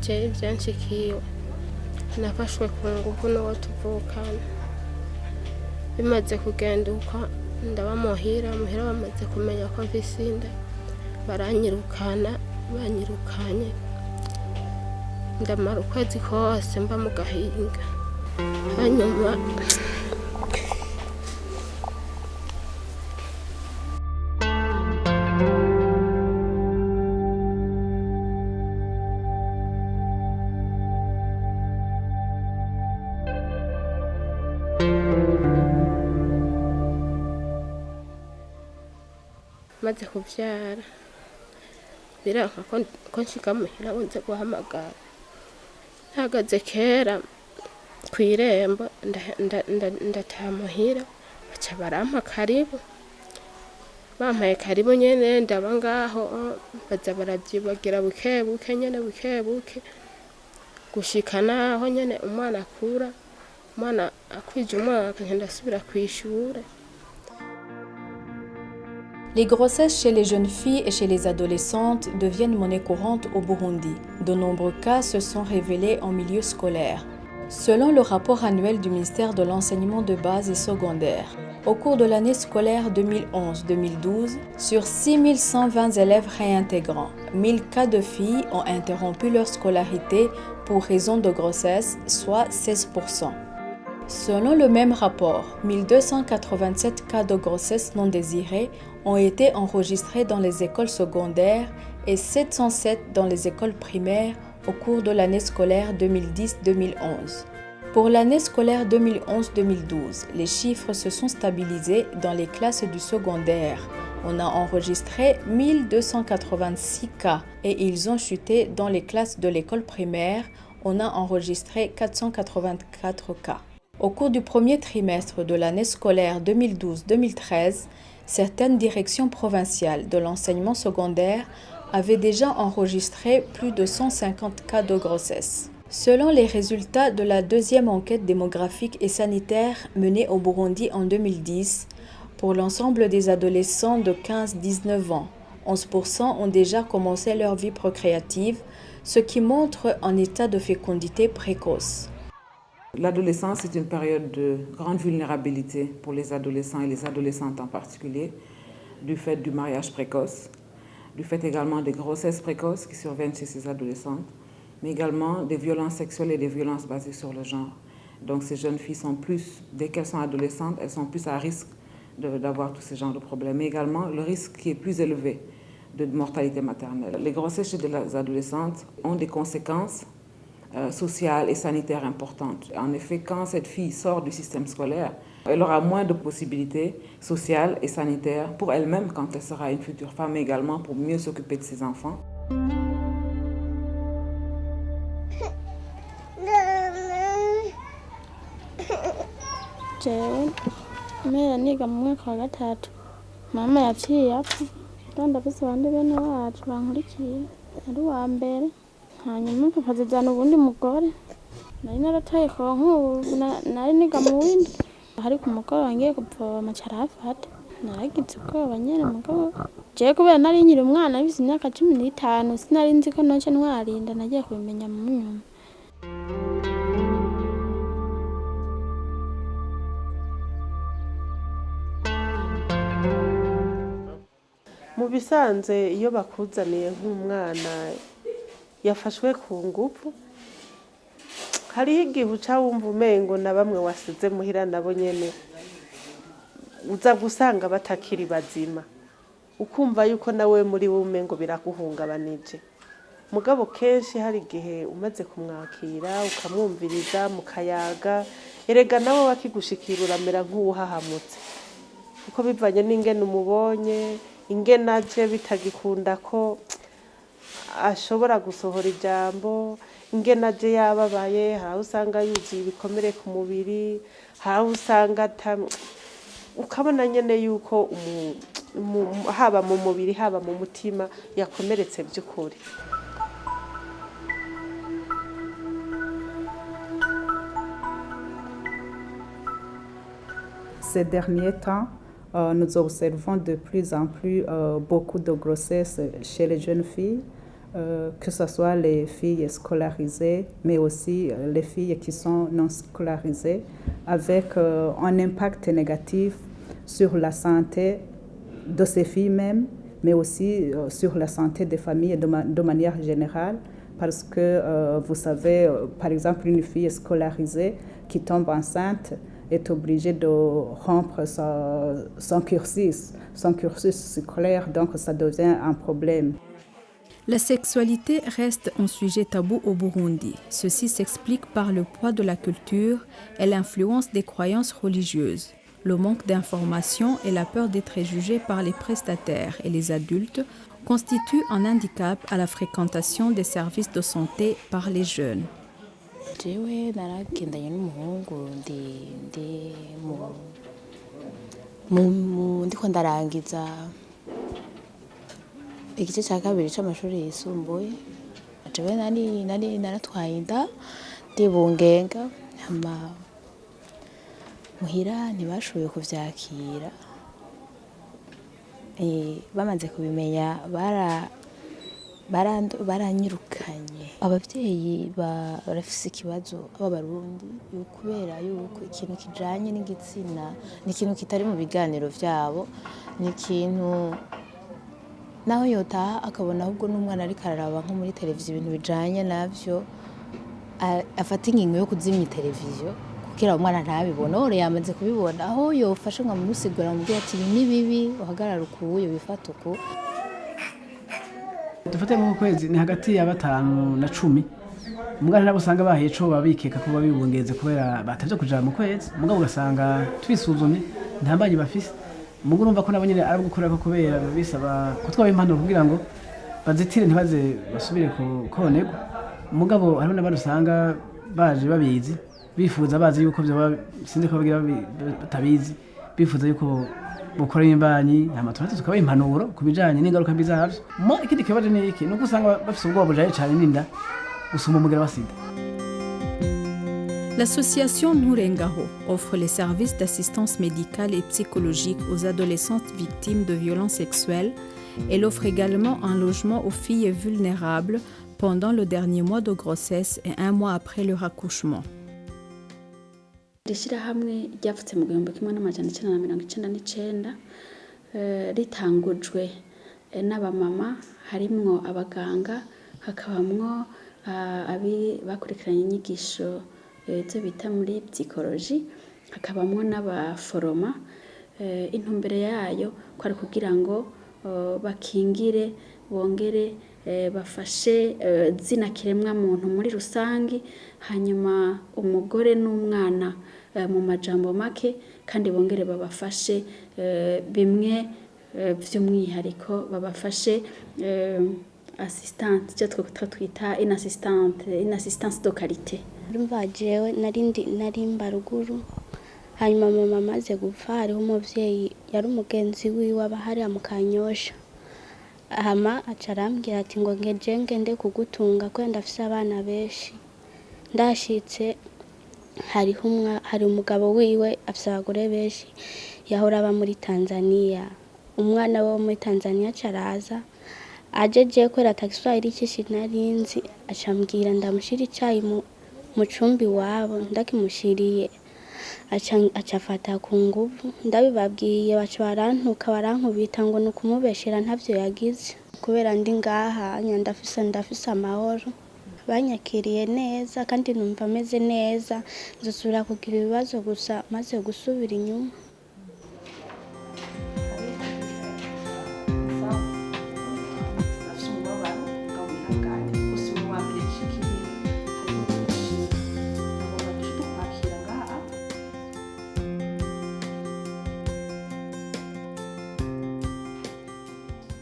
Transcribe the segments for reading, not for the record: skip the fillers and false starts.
jewe vyanshikiwe nafashwe ku ngufu n'uwo tuvukana bimaze kugenda uko ndaba muhira bamaze kumenya ko mfise inda baranyirukanye ndamara ukwezi kose mba mu gahinga hanyuma maze kuvyara biranka ko nshika muhira nze guhamagara ntagaze kera kw'irembo ndataha muhira baca barampa karibu bampaye karibu nyene ndaba ngaho baza baravyibagira bukebuke nyene bukebuke gushika naho nyene umwana akura umwana akwije umwaka ndasubira kw'ishure. Les grossesses chez les jeunes filles et chez les adolescentes deviennent monnaie courante au Burundi. De nombreux cas se sont révélés en milieu scolaire. Selon le rapport annuel du ministère de l'enseignement de base et secondaire, au cours de l'année scolaire 2011-2012, sur 6120 élèves réintégrants, 1000 cas de filles ont interrompu leur scolarité pour raison de grossesse, soit 16%. Selon le même rapport, 1287 cas de grossesse non désirée ont été enregistrés dans les écoles secondaires et 707 dans les écoles primaires au cours de l'année scolaire 2010-2011. Pour l'année scolaire 2011-2012, les chiffres se sont stabilisés dans les classes du secondaire. On a enregistré 1286 cas et ils ont chuté dans les classes de l'école primaire. On a enregistré 484 cas. Au cours du premier trimestre de l'année scolaire 2012-2013, certaines directions provinciales de l'enseignement secondaire avaient déjà enregistré plus de 150 cas de grossesse. Selon les résultats de la deuxième enquête démographique et sanitaire menée au Burundi en 2010, pour l'ensemble des adolescents de 15-19 ans, 11% ont déjà commencé leur vie procréative, ce qui montre un état de fécondité précoce. L'adolescence est une période de grande vulnérabilité pour les adolescents et les adolescentes en particulier, du fait du mariage précoce, du fait également des grossesses précoces qui surviennent chez ces adolescentes, mais également des violences sexuelles et des violences basées sur le genre. Donc ces jeunes filles sont plus, dès qu'elles sont adolescentes, elles sont plus à risque d'avoir tous ces genres de problèmes, mais également le risque qui est plus élevé de mortalité maternelle. Les grossesses chez les adolescentes ont des conséquences sociales et sanitaires importantes. En effet, quand cette fille sort du système scolaire, elle aura moins de possibilités sociales et sanitaires pour elle-même quand elle sera une future femme, mais également pour mieux s'occuper de ses enfants. Mera niga mu mwaka wa gatatu mama yaciye apfa kandi afise abandi bene wacu bankurikiye ari uwa mbere hanyuma papa azana ubundi mugore nari narataye konku nari niga mu windi hari ku mugoroba ngiye kuvoma carafata naragize ubwoba nyene mugabo jewe kubera nari nkiri umwana bise imyaka 15 sinari nzi ko noce ntwarinda nagiye kubimenya mu nyuma. Mu bisanze iyo bakuzaniye nk'umwana yafashwe ku ngufu hariho igihe uca wumva umengo na bamwe wasize muhira nabo nyene uza gusanga batakiri bazima ukumva yuko nawe muri wowe umengo biraguhungabanije mugabo kenshi hari igihe umaze kumwakira ukamwumviriza mukayaga erega nawe wakigushikira uramera nk'uwuhahamutse kuko bivanye n'ingene umubonye ingene aje bitagikunda ko ashobora gusohora ijambo ingene aje yababaye hari usanga yuzuye ibikomere ku mubiri hari usanga ukabona nyene yuko haba mu mubiri haba mu mutima yakomeretse by'ukuri. Ces derniers temps, nous observons de plus en plus beaucoup de grossesses chez les jeunes filles que ce soit les filles scolarisées, mais aussi les filles qui sont non scolarisées, avec un impact négatif sur la santé de ces filles mêmes, mais aussi sur la santé des familles de manière générale, parce que vous savez, par exemple, une fille scolarisée qui tombe enceinte est obligée de rompre son cursus scolaire, donc ça devient un problème. La sexualité reste un sujet tabou au Burundi. Ceci s'explique par le poids de la culture et l'influence des croyances religieuses. Le manque d'informations et la peur d'être jugé par les prestataires et les adultes constituent un handicap à la fréquentation des services de santé par les jeunes. Jewe naragendanye n'umuhungu ndiko ndarangiza igice cya kabiri c'amashuri yisumbuye. Jewe nari naratwaye inda ndibungenga hama muhira ntibashoboye kuvyakira. Bamaze kubimenya baranyirukanye. Abavyeyi barafise ikibazo b'abarundi kubera yuko ikintu kijanye n'igitsina ni ikintu kitari mu biganiro vyabo, ni ikintu naho yotaha akabona ahubwo n'umwana ariko araraba nko muri televiziyo ibintu bijanye navyo, afata ingingo yo kuzimya televiziyo kugira umwana ntabibone. Ore yamaze kubibona, aho yofashe ngo amusigura amubwira ati ibi ni bibi, uhagarara ukuye wifata uku. Dufate mu kwezi ni hagati ya 5 na 10. Umugana nabo usanga bahico babikeka ko babibungeze kubera batavye kuja mu kwezi. Mugabo ugasanga twisuzumye ntambanyi bafise. Mugo urumva ko nabo nyene arabugukora ko kubera bisaba kutwaba impanuro kugira ngo bazitire ntibaze basubire konegwa. Mugabo harimo n'abandi usanga baje babizi bifuza bazi yuko byo sinde ko bagira batabizi bifuza yuko bukora imbanyi amaturate tukaba impanuro kubijanye n'ingaruka mbi zavyo. Mo ikindi kibaje ni iki nuko usanga bafise ubwoba bujaye cyane ninda usuma umugera wasida. L'association Nurengaho offre les services d'assistance médicale et psychologique aux adolescentes victimes de violences sexuelles. Elle offre également un logement aux filles vulnérables pendant le dernier mois de grossesse et 1 mois après leur accouchement. Ishirahamwe ryavutse mu 1999 ritangujwe n'abamama, harimwo abaganga, hakabamwo bakurikiranye inyigisho zo bita muri psychologie, hakabamwo n'abaforoma. Intumbere yayo ko ari kugira ngo bakingire bongere bafashe zina kiremwa muntu muri rusangi, hanyuma umugore n'umwana mu majambo make, kandi bongere babafashe bimwe vy'umwihariko, babafashe assistante cyo twita une assistance de qualité. Urumva jewe nari mbaruguru, hanyuma mama amaze gupfa hariho umuvyeyi yari umugenzi wiwe abahari mu Kanyosha. Hama acarambwira ati ngo ngende kugutunga ko ndafise abana benshi. Ndashitse hari umugabo wiwe afise abagore benshi yahora aba muri Tanzania. Umwana we muri Tanzania caraza ajeje kwera taxiswahili kishi narinzi, acambwira ndamushira icyayi mu cumbi wabo. Ndakimushiriye acafata ku nguvu, ndabibabwiye baca barantuka barankubita ngo nukumubeshera ntavyo yagize. Kubera ndi ngaha ndafise amahoro, banyakiriye neza kandi numva meze neza, nzosubira kugira ibibazo gusa maze gusubira inyuma.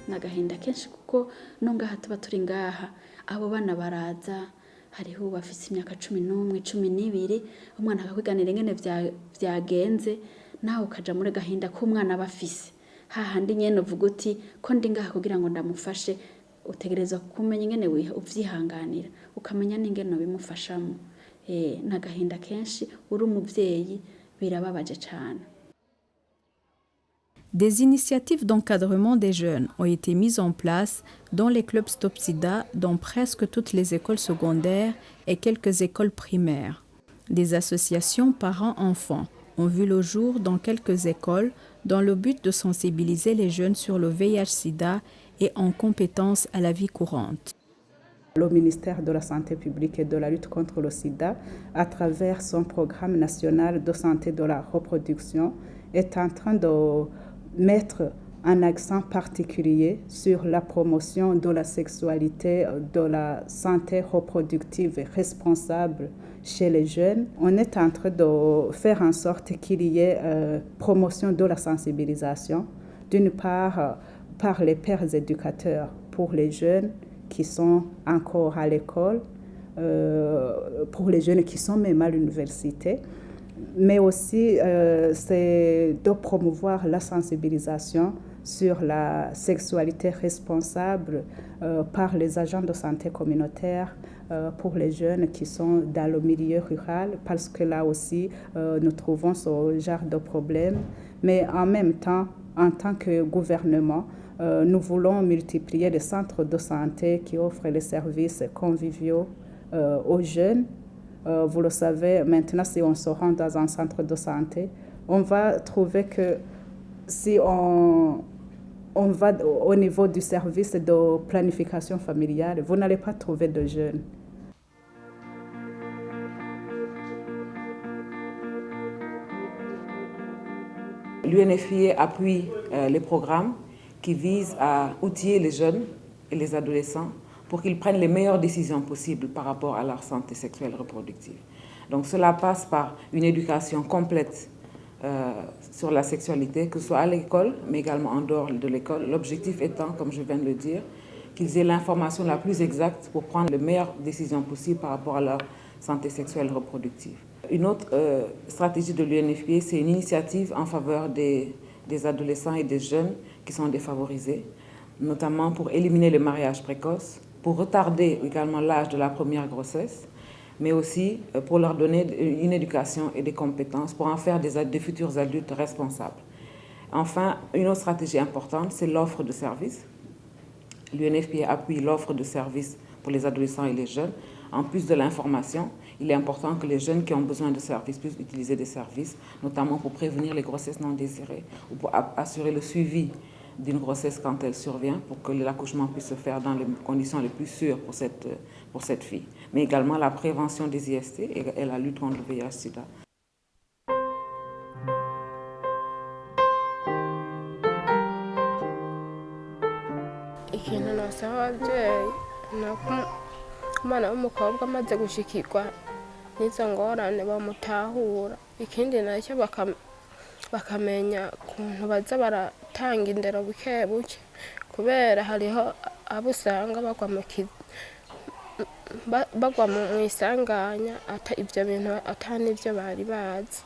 Nagahinda kenshi kuko no ngaha tuba turi ngaha, abo bana baraza, hariho bafise imyaka 11, 12, umwana akakwiganira ingene vyagenze, naho ukaja muri gahinda ko umwana bafise. Hahandi nyene uvuga uti ko ndi ngaha kugira ngo ndamufashe, utegereza kumenya ingene uvyihanganira, ukamenya n'ingene bimufashamo. Nagahinda kenshi uri umuvyeyi birababaje cyane. Des initiatives d'encadrement des jeunes ont été mises en place dans les clubs Stop Sida, dans presque toutes les écoles secondaires et quelques écoles primaires. Des associations parents-enfants ont vu le jour dans quelques écoles dans le but de sensibiliser les jeunes sur le VIH-Sida et en compétences à la vie courante. Le ministère de la Santé publique et de la lutte contre le sida, à travers son programme national de santé de la reproduction, est en train de mettre un accent particulier sur la promotion de la sexualité, de la santé reproductive et responsable chez les jeunes. On est en train de faire en sorte qu'il y ait promotion de la sensibilisation, d'une part par les pères éducateurs pour les jeunes qui sont encore à l'école, pour les jeunes qui sont même à l'université, mais aussi c'est de promouvoir la sensibilisation sur la sexualité responsable par les agents de santé communautaire pour les jeunes qui sont dans le milieu rural, parce que là aussi nous trouvons ce genre de problème. Mais en même temps, en tant que gouvernement, nous voulons multiplier les centres de santé qui offrent les services conviviaux aux jeunes. Vous le savez, maintenant, si on se rend dans un centre de santé, on va trouver que si on va au niveau du service de planification familiale, vous n'allez pas trouver de jeunes. L'UNFPA appuie les programmes qui visent à outiller les jeunes et les adolescents pour qu'ils prennent les meilleures décisions possibles par rapport à leur santé sexuelle et reproductive. Donc cela passe par une éducation complète sur la sexualité, que ce soit à l'école, mais également en dehors de l'école. L'objectif étant, comme je viens de le dire, qu'ils aient l'information la plus exacte pour prendre les meilleures décisions possibles par rapport à leur santé sexuelle et reproductive. Une autre stratégie de l'UNFPA, c'est une initiative en faveur des adolescents et des jeunes qui sont défavorisés, notamment pour éliminer le mariage précoce, pour retarder également l'âge de la première grossesse, mais aussi pour leur donner une éducation et des compétences pour en faire des futurs adultes responsables. Enfin, une autre stratégie importante, c'est l'offre de services. L'UNFPA appuie l'offre de services pour les adolescents et les jeunes. En plus de l'information, il est important que les jeunes qui ont besoin de services puissent utiliser des services, notamment pour prévenir les grossesses non désirées ou pour assurer le suivi d'une grossesse quand elle survient, pour que l'accouchement puisse se faire dans les conditions les plus sûres pour cette fille. Mais également la prévention des IST et la lutte contre le VIH-Sida. ikintu nasaba ababyeyi ni uko umwana w'umukobwa amaze gushikirwa n'izo ngorane bamutahura, ikindi nacyo bakamenya ukuntu baza baratanga indero buke buke, kubera hariho abo usanga bagwa mu isanganya ibyo bintu ata n'ibyo bari bazi.